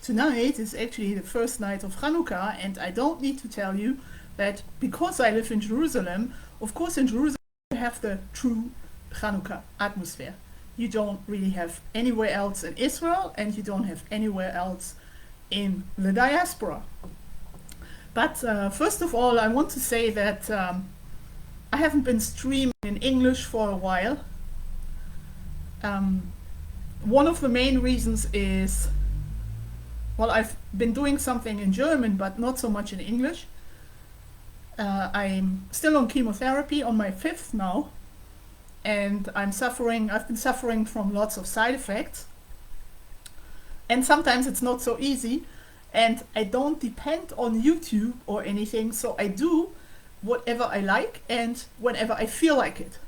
tonight is actually the first night of Chanukkah, and I don't need to tell you that because I live in Jerusalem, of course in Jerusalem you have the true Chanukkah atmosphere. You don't really have anywhere else in Israel, and you don't have anywhere else in the diaspora. But first of all, I want to say that I haven't been streaming in English for a while. One of the main reasons is, well, I've been doing something in German, but not so much in English. I'm still on chemotherapy, on my 5th now, and I've been suffering from lots of side effects. And sometimes it's not so easy, and I don't depend on YouTube or anything, so I do whatever I like and whenever I feel like it.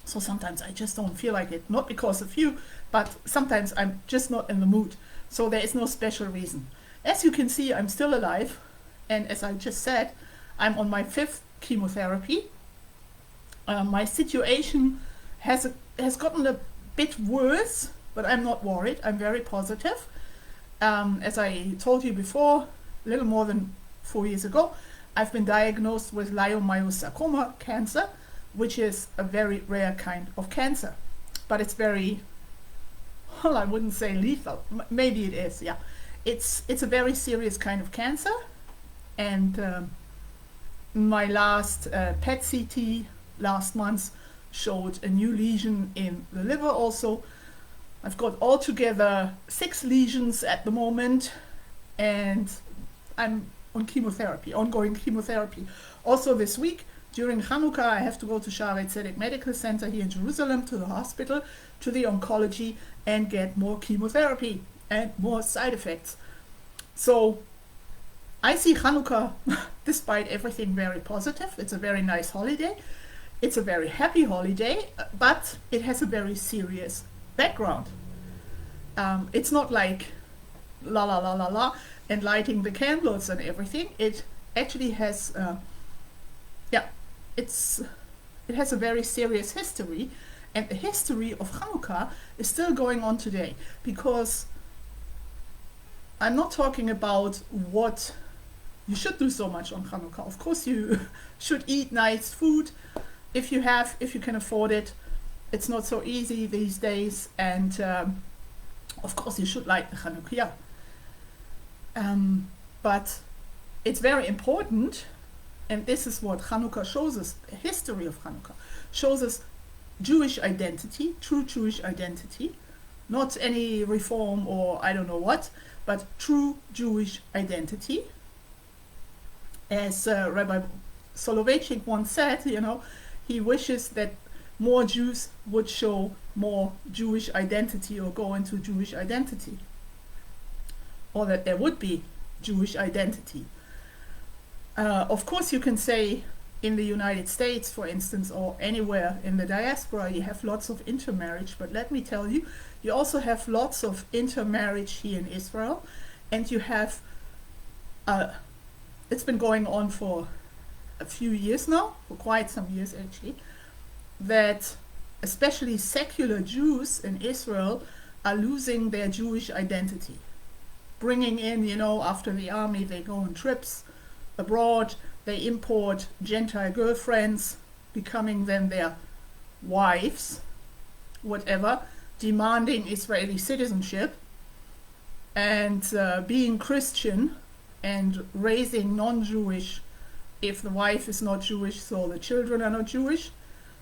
So sometimes I just don't feel like it, not because of you, but sometimes I'm just not in the mood. So there is no special reason. As you can see, I'm still alive, and as I just said, I'm on my 5th chemotherapy. My situation has gotten a bit worse, but I'm not worried. I'm very positive. As I told you before, a little more than 4 years ago, I've been diagnosed with leiomyosarcoma cancer, which is a very rare kind of cancer. But it's very, well, I wouldn't say lethal. Maybe it is, yeah. It's a very serious kind of cancer. And my last PET CT last month showed a new lesion in the liver also. I've got altogether 6 lesions at the moment, and I'm on chemotherapy, ongoing chemotherapy. Also this week, during Hanukkah, I have to go to Shaarei Tzedek Medical Center here in Jerusalem, to the hospital, to the oncology, and get more chemotherapy and more side effects. So I see Hanukkah, despite everything, very positive. It's a very nice holiday. It's a very happy holiday, but it has a very serious background. It's not like la la la la la and lighting the candles and everything. It actually has, it has a very serious history, and the history of Hanukkah is still going on today, because I'm not talking about what you should do so much on Hanukkah. Of course you should eat nice food if you can afford it. It's not so easy these days, and of course you should light the Chanukkah. But it's very important, and this is what Hanukkah shows us, the history of Hanukkah, shows us Jewish identity, true Jewish identity, not any reform or I don't know what, but true Jewish identity. As Rabbi Soloveitchik once said, he wishes that more Jews would show more Jewish identity or go into Jewish identity, or that there would be Jewish identity. Of course, you can say in the United States, for instance, or anywhere in the diaspora, you have lots of intermarriage, but let me tell you, you also have lots of intermarriage here in Israel, and you have, it's been going on for a few years now, for quite some years actually, that especially secular Jews in Israel are losing their Jewish identity. Bringing in, after the army, they go on trips abroad, they import Gentile girlfriends, becoming then their wives, whatever, demanding Israeli citizenship, and being Christian and raising non-Jewish if the wife is not Jewish, so the children are not Jewish.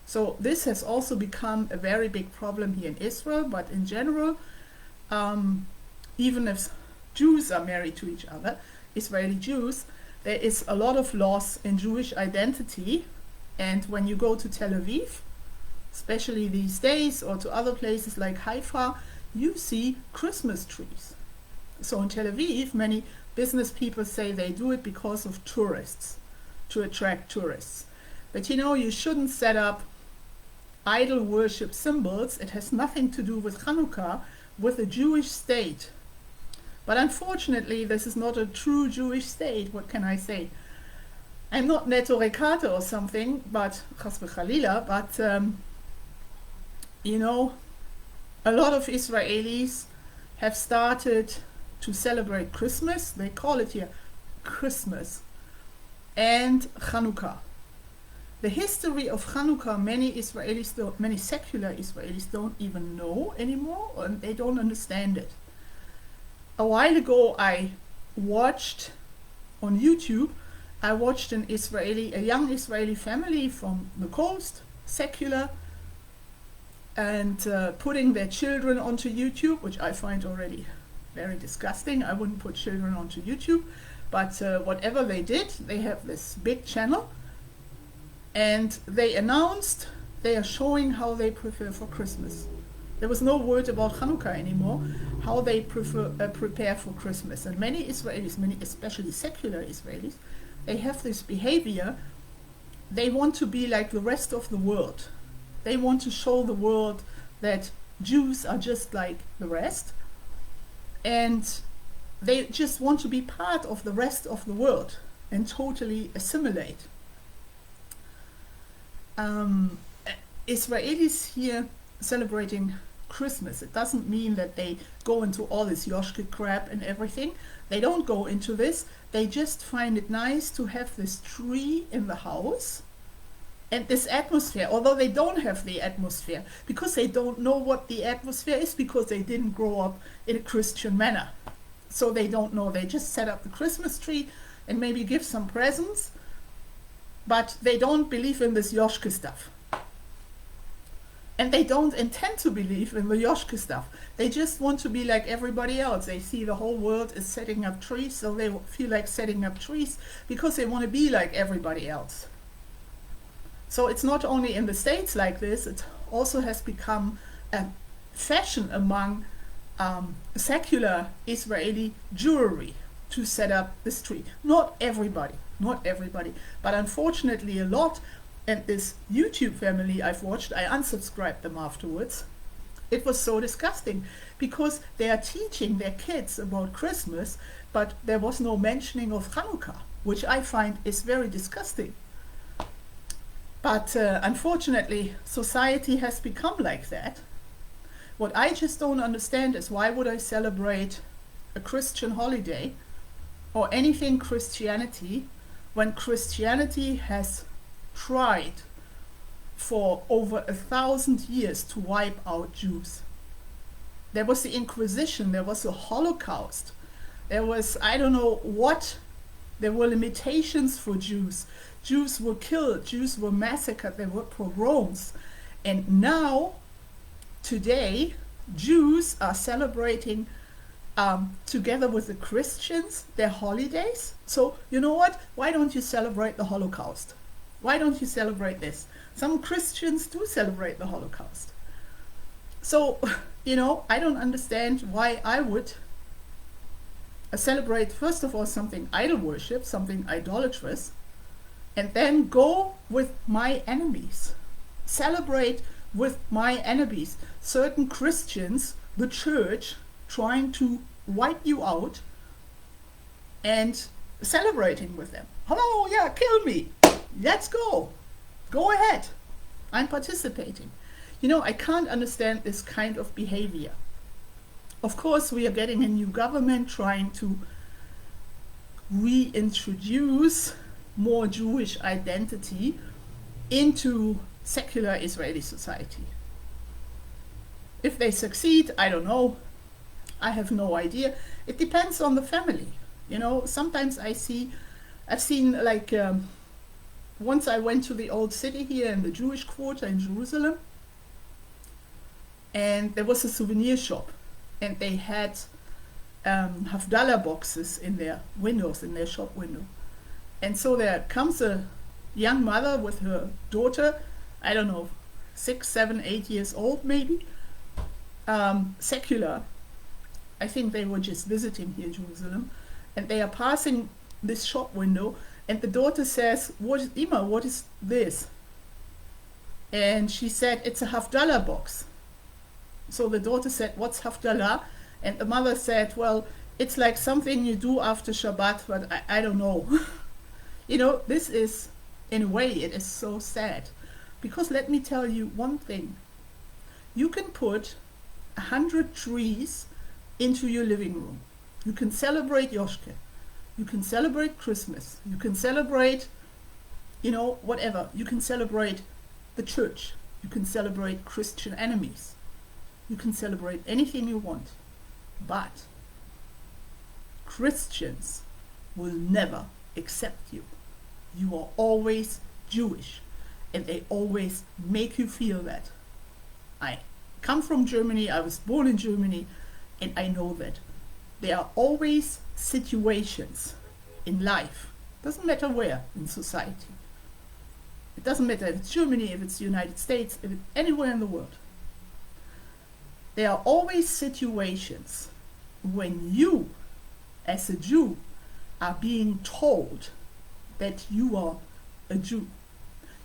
So this has also become a very big problem here in Israel, but in general, even if Jews are married to each other, Israeli Jews, there is a lot of loss in Jewish identity. And when you go to Tel Aviv, especially these days, or to other places like Haifa, you see Christmas trees. So in Tel Aviv, many business people say they do it because of tourists, to attract tourists. But you shouldn't set up idol worship symbols. It has nothing to do with Hanukkah, with a Jewish state. But unfortunately, this is not a true Jewish state. What can I say? I'm not Neto Rekate or something, but Chas v'Chalila, but a lot of Israelis have started to celebrate Christmas. They call it here Christmas and Chanukkah. The history of Chanukkah, many secular Israelis don't even know anymore, and they don't understand it. A while ago, I watched on YouTube. I watched a young Israeli family from the coast, secular, and putting their children onto YouTube, which I find already very disgusting. I wouldn't put children onto YouTube, but whatever they did, they have this big channel, and they announced they are showing how they prepare for Christmas. There was no word about Hanukkah anymore, how they prepare for Christmas. And many Israelis, especially secular Israelis, they have this behavior. They want to be like the rest of the world. They want to show the world that Jews are just like the rest, and they just want to be part of the rest of the world and totally assimilate. Israelis here celebrating Christmas, it doesn't mean that they go into all this yoshke crap and everything. They don't go into this. They just find it nice to have this tree in the house and this atmosphere, although they don't have the atmosphere, because they don't know what the atmosphere is, because they didn't grow up in a Christian manner. So they don't know. They just set up the Christmas tree and maybe give some presents, but they don't believe in this yoshke stuff. And they don't intend to believe in the yoshke stuff. They just want to be like everybody else. They see the whole world is setting up trees, so they feel like setting up trees because they want to be like everybody else. So it's not only in the States like this, it also has become a fashion among secular Israeli Jewry to set up this tree. Not everybody, but unfortunately a lot. And this YouTube family I've watched, I unsubscribed them afterwards. It was so disgusting because they are teaching their kids about Christmas, but there was no mentioning of Hanukkah, which I find is very disgusting. But unfortunately, society has become like that. What I just don't understand is, why would I celebrate a Christian holiday or anything Christianity when Christianity has tried for over 1,000 years to wipe out Jews? There was the Inquisition, there was the Holocaust, there was, I don't know what, there were limitations for Jews. Jews were killed, Jews were massacred, there were pogroms. And now, today, Jews are celebrating together with the Christians their holidays. So, you know what? Why don't you celebrate the Holocaust? Why don't you celebrate this? Some Christians do celebrate the Holocaust. So, you know, I don't understand why I would celebrate, first of all, something idol worship, something idolatrous, and then go with my enemies. Celebrate with my enemies. Certain Christians, the church, trying to wipe you out and celebrating with them. Hello, yeah, kill me. Let's go. Go ahead. I'm participating. You know, I can't understand this kind of behavior. Of course, we are getting a new government trying to reintroduce more Jewish identity into secular Israeli society. If they succeed, I don't know. I have no idea. It depends on the family. You know, sometimes I've seen like, once I went to the old city here in the Jewish quarter in Jerusalem, and there was a souvenir shop, and they had Havdalah boxes in their windows, in their shop window. And so there comes a young mother with her daughter, I don't know, 6, 7, 8 years old maybe, secular. I think they were just visiting here in Jerusalem, and they are passing this shop window, and the daughter says, Ima, what is this? And she said, it's a Havdalah box. So the daughter said, what's Havdalah? And the mother said, well, it's like something you do after Shabbat, but I don't know. You know, this is, in a way, it is so sad. Because let me tell you one thing. You can put 100 trees into your living room. You can celebrate Yoshke. You can celebrate Christmas. You can celebrate, whatever. You can celebrate the church. You can celebrate Christian enemies. You can celebrate anything you want. But Christians will never accept you. You are always Jewish. And they always make you feel that. I come from Germany. I was born in Germany. And I know that. There are always situations in life. Doesn't matter where in society. It doesn't matter if it's Germany, if it's the United States, if it's anywhere in the world. There are always situations when you, as a Jew, are being told that you are a Jew.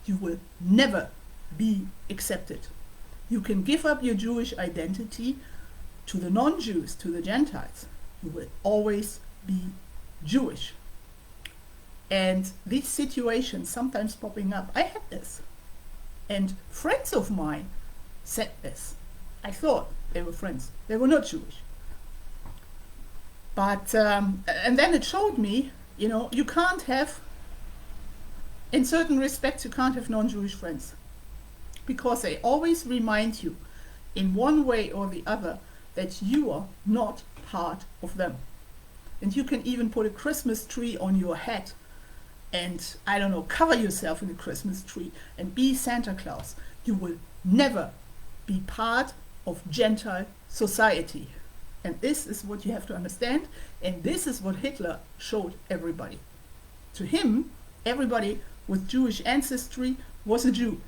You will never be accepted. You can give up your Jewish identity to the non-Jews, to the Gentiles. You will always be Jewish. And these situations sometimes popping up. I had this. And friends of mine said this. I thought they were friends. They were not Jewish. But, and then it showed me, you can't have, in certain respects, you can't have non-Jewish friends. Because they always remind you, in one way or the other, that you are not part of them. And you can even put a Christmas tree on your head and, I don't know, cover yourself in a Christmas tree and be Santa Claus. You will never be part of Gentile society. And this is what you have to understand. And this is what Hitler showed everybody. To him, everybody with Jewish ancestry was a Jew.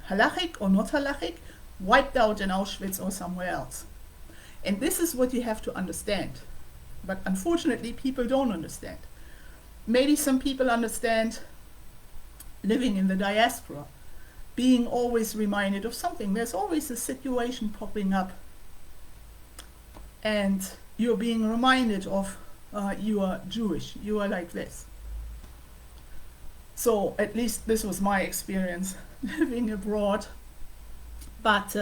Halachic or not halachic, wiped out in Auschwitz or somewhere else. And this is what you have to understand. But unfortunately, people don't understand. Maybe some people understand living in the diaspora, being always reminded of something. There's always a situation popping up. And you're being reminded of you are Jewish, you are like this. So at least this was my experience living abroad. But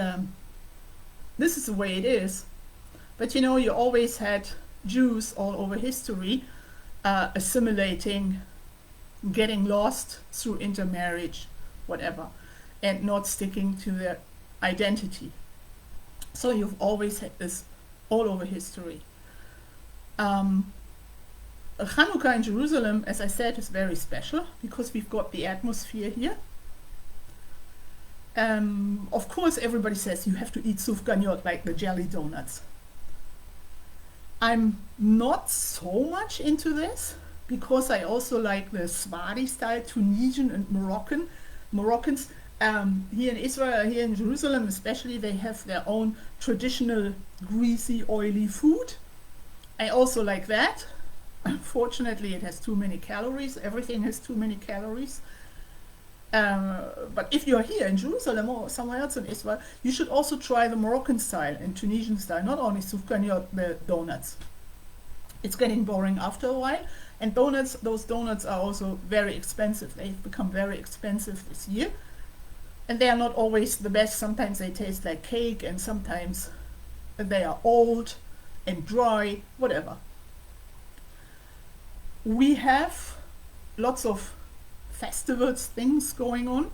this is the way it is. But you always had Jews all over history assimilating, getting lost through intermarriage, whatever, and not sticking to their identity. So you've always had this all over history. Chanukkah in Jerusalem, as I said, is very special because we've got the atmosphere here. Of course, everybody says you have to eat sufganiyot, like the jelly donuts. I'm not so much into this because I also like the Swadi style, Tunisian and Moroccans. Here in Israel, here in Jerusalem especially, they have their own traditional greasy, oily food. I also like that. Unfortunately, it has too many calories. Everything has too many calories. But if you're here in Jerusalem or somewhere else in Israel, you should also try the Moroccan style and Tunisian style, not only sufganiyot, the donuts. It's getting boring after a while. And those donuts are also very expensive. They've become very expensive this year. And they are not always the best. Sometimes they taste like cake and sometimes they are old and dry, whatever. We have lots of festivals, things going on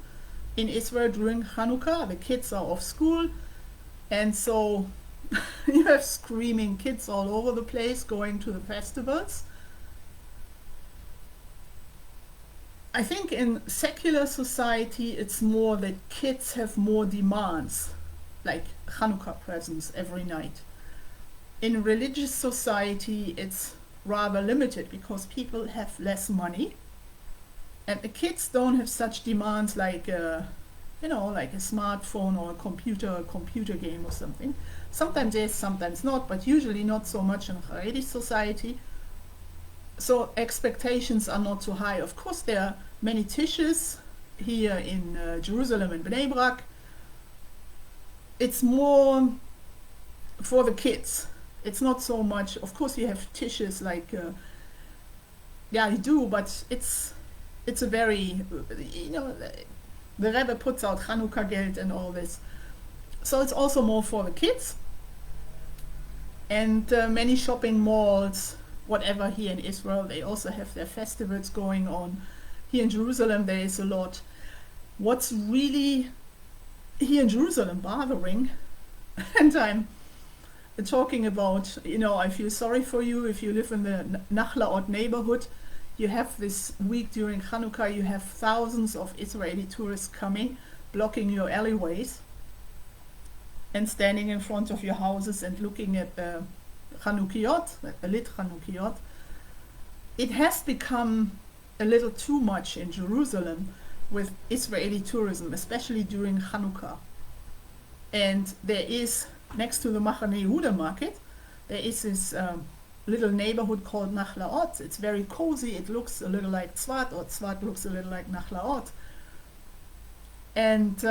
in Israel during Chanukkah. The kids are off school, and so you have screaming kids all over the place going to the festivals. I think in secular society it's more that kids have more demands, like Chanukkah presents every night. In religious society it's rather limited because people have less money. And the kids don't have such demands like, like a smartphone or a computer game or something. Sometimes yes, sometimes not, but usually not so much in Haredi society. So expectations are not so high. Of course, there are many tishes here in Jerusalem and Bnei Brak. It's more for the kids. It's not so much. Of course, you have tishes like, you do, but it's a very, the Rebbe puts out Chanukkah Geld and all this. So it's also more for the kids. and many shopping malls, whatever. Here in Israel, they also have their festivals going on. Here in Jerusalem, there is a lot. What's really here in Jerusalem bothering, and I'm talking about, I feel sorry for you if you live in the Nachlaot neighborhood. You have this week during Chanukkah, you have thousands of Israeli tourists coming, blocking your alleyways, and standing in front of your houses and looking at the Chanukiot, the lit Chanukiot. It has become a little too much in Jerusalem with Israeli tourism, especially during Chanukkah. And there is, next to the Machane Yehuda market, there is this little neighborhood called Nachlaot. It's very cozy. It looks a little like Tzvat, or Tzvat looks a little like Nachlaot. And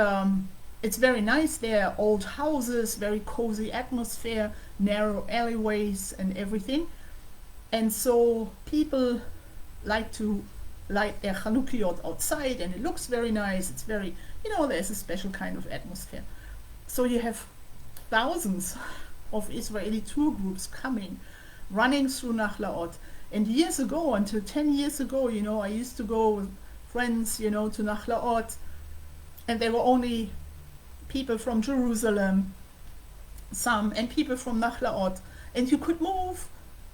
it's very nice there. Old houses, very cozy atmosphere, narrow alleyways and everything. And so people like to light their Chanukiot outside, and it looks very nice. It's very, there's a special kind of atmosphere. So you have thousands of Israeli tour groups coming, running through Nachlaot. And years ago, until 10 years ago, I used to go with friends, to Nachlaot, and there were only people from Jerusalem, some, and people from Nachlaot, and you could move.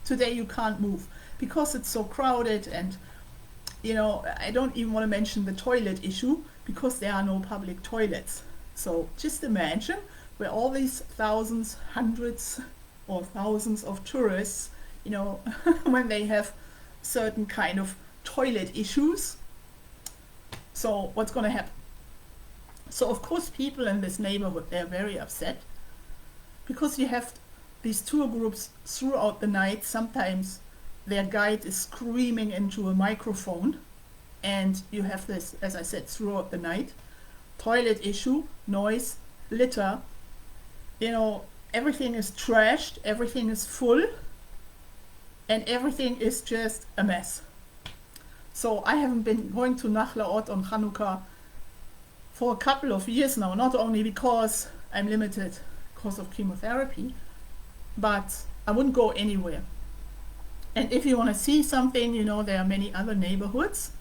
Today you can't move because it's so crowded, and I don't even want to mention the toilet issue because there are no public toilets. So just imagine where all these thousands, hundreds or thousands of tourists, when they have certain kind of toilet issues. So what's going to happen? So of course people in this neighborhood, they're very upset because you have these tour groups throughout the night. Sometimes their guide is screaming into a microphone, and you have this, as I said, throughout the night. Toilet issue, noise, litter, everything is trashed, everything is full, and everything is just a mess. So I haven't been going to Nachlaot on Chanukkah for a couple of years now, not only because I'm limited because of chemotherapy, but I wouldn't go anywhere. And if you want to see something, there are many other neighborhoods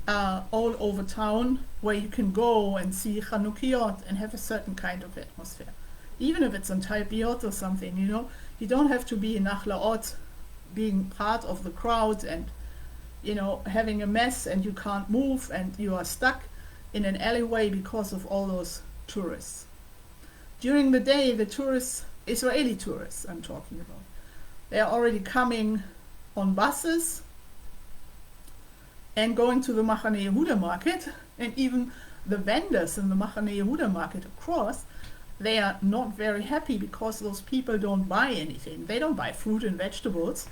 all over town where you can go and see Chanukiot and have a certain kind of atmosphere. Even if it's on Talpiot or something, you don't have to be in Nachlaot being part of the crowd and, having a mess and you can't move and you are stuck in an alleyway because of all those tourists. During the day, the tourists, Israeli tourists I'm talking about, they are already coming on buses and going to the Machane Yehuda market, and even the vendors in the Machane Yehuda market across, they are not very happy because those people don't buy anything. They don't buy fruit and vegetables.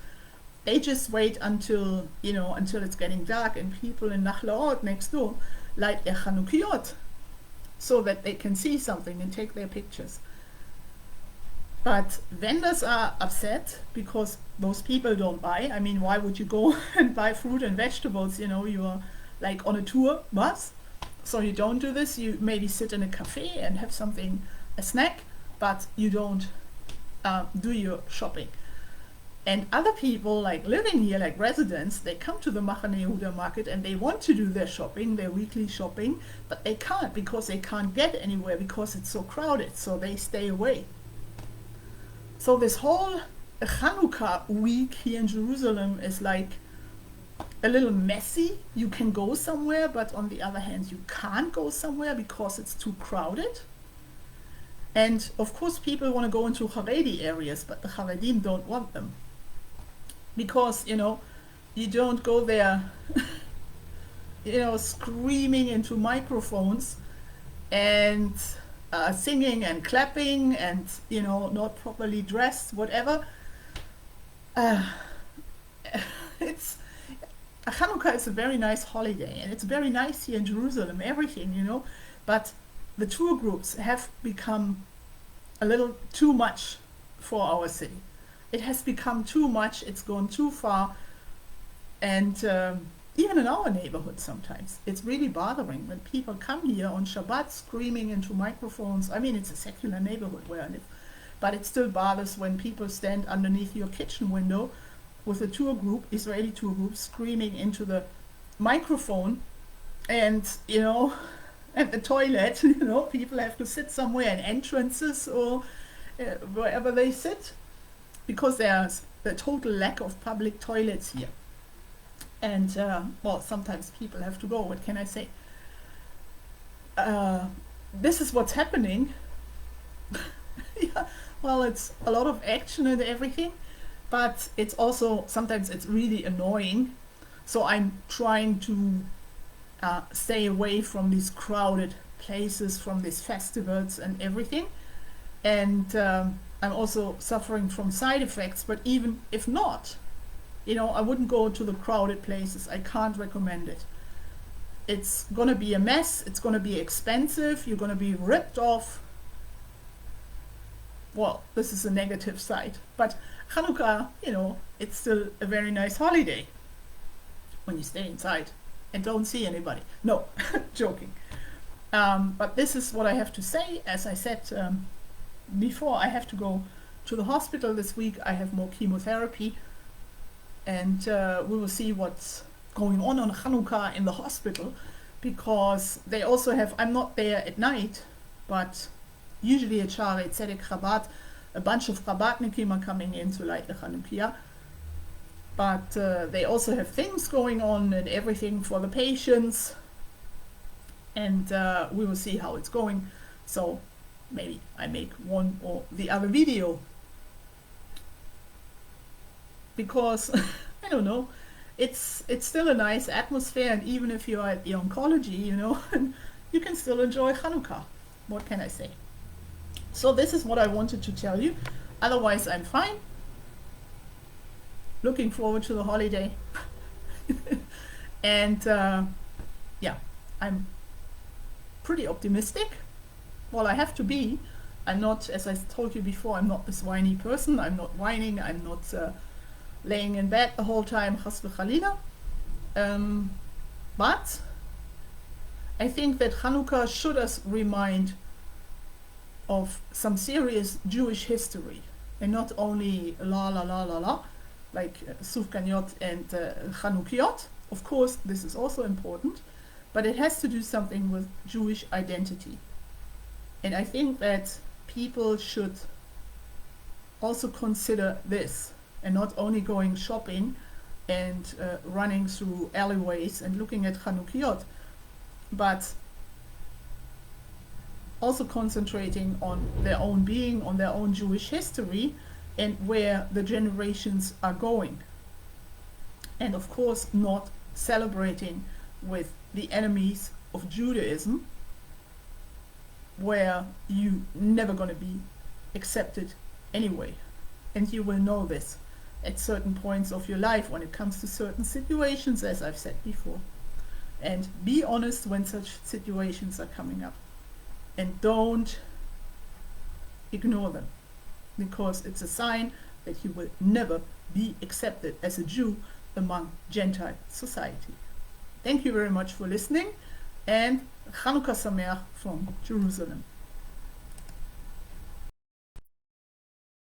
They just wait until it's getting dark and people in Nachlaot next door light their Chanukiot so that they can see something and take their pictures. But vendors are upset because those people don't buy. I mean, why would you go and buy fruit and vegetables? You are like on a tour bus. So you don't do this. You maybe sit in a cafe and have something, a snack, but you don't do your shopping. And other people like living here, like residents, they come to the Machane Yehuda market and they want to do their shopping, their weekly shopping, but they can't because they can't get anywhere because it's so crowded. So they stay away. So this whole Chanukkah week here in Jerusalem is like a little messy. You can go somewhere, but on the other hand, you can't go somewhere because it's too crowded. And of course, people want to go into Haredi areas, but the Haredim don't want them. Because, you don't go there, screaming into microphones and singing and clapping and, not properly dressed, whatever. Hanukkah is a very nice holiday, and it's very nice here in Jerusalem, everything, but the tour groups have become a little too much for our city. It has become too much, it's gone too far, and even in our neighborhood sometimes, it's really bothering when people come here on Shabbat screaming into microphones. I mean, it's a secular neighborhood where I live, but it still bothers when people stand underneath your kitchen window with a tour group, Israeli tour group, screaming into the microphone, and at the toilet, people have to sit somewhere in entrances or wherever they sit, because there's the total lack of public toilets here. And well, sometimes people have to go, what can I say? This is what's happening. Yeah, well, it's a lot of action and everything, but it's also, sometimes it's really annoying. So I'm trying to stay away from these crowded places, from these festivals and everything. And I'm also suffering from side effects, but even if not, I wouldn't go to the crowded places. I can't recommend it. It's gonna be a mess, it's gonna be expensive, you're gonna be ripped off. Well, this is a negative side, but Chanukkah, it's still a very nice holiday when you stay inside and don't see anybody. No, joking. But this is what I have to say. As I said before, I have to go to the hospital this week. I have more chemotherapy, and we will see what's going on Chanukkah in the hospital, because they also have, I'm not there at night, but usually at Shaarei Tzedek Chabad, a bunch of Chabadnikim are coming in to light the Chanukiah. But they also have things going on and everything for the patients, and we will see how it's going. So maybe I make one or the other video, because I don't know, it's still a nice atmosphere, and even if you're at the oncology, you can still enjoy Chanukkah. What can I say? So this is what I wanted to tell you. Otherwise, I'm fine. Looking forward to the holiday. And yeah, I'm pretty optimistic. Well, I have to be. I'm not, as I told you before, I'm not this whiny person. I'm not whining. I'm not laying in bed the whole time, chas v'chalila. But I think that Chanukkah should us remind of some serious Jewish history, and not only la la la la la, like Sufganiyot and Chanukiot. Of course, this is also important, but it has to do something with Jewish identity. And I think that people should also consider this, and not only going shopping and running through alleyways and looking at Chanukiot, but also concentrating on their own being, on their own Jewish history, and where the generations are going. And of course, not celebrating with the enemies of Judaism, where you never going to be accepted anyway. And you will know this at certain points of your life when it comes to certain situations, as I've said before. And be honest when such situations are coming up. And don't ignore them, because it's a sign that you will never be accepted as a Jew among Gentile society. Thank you very much for listening, and Chanukah Sameach from Jerusalem.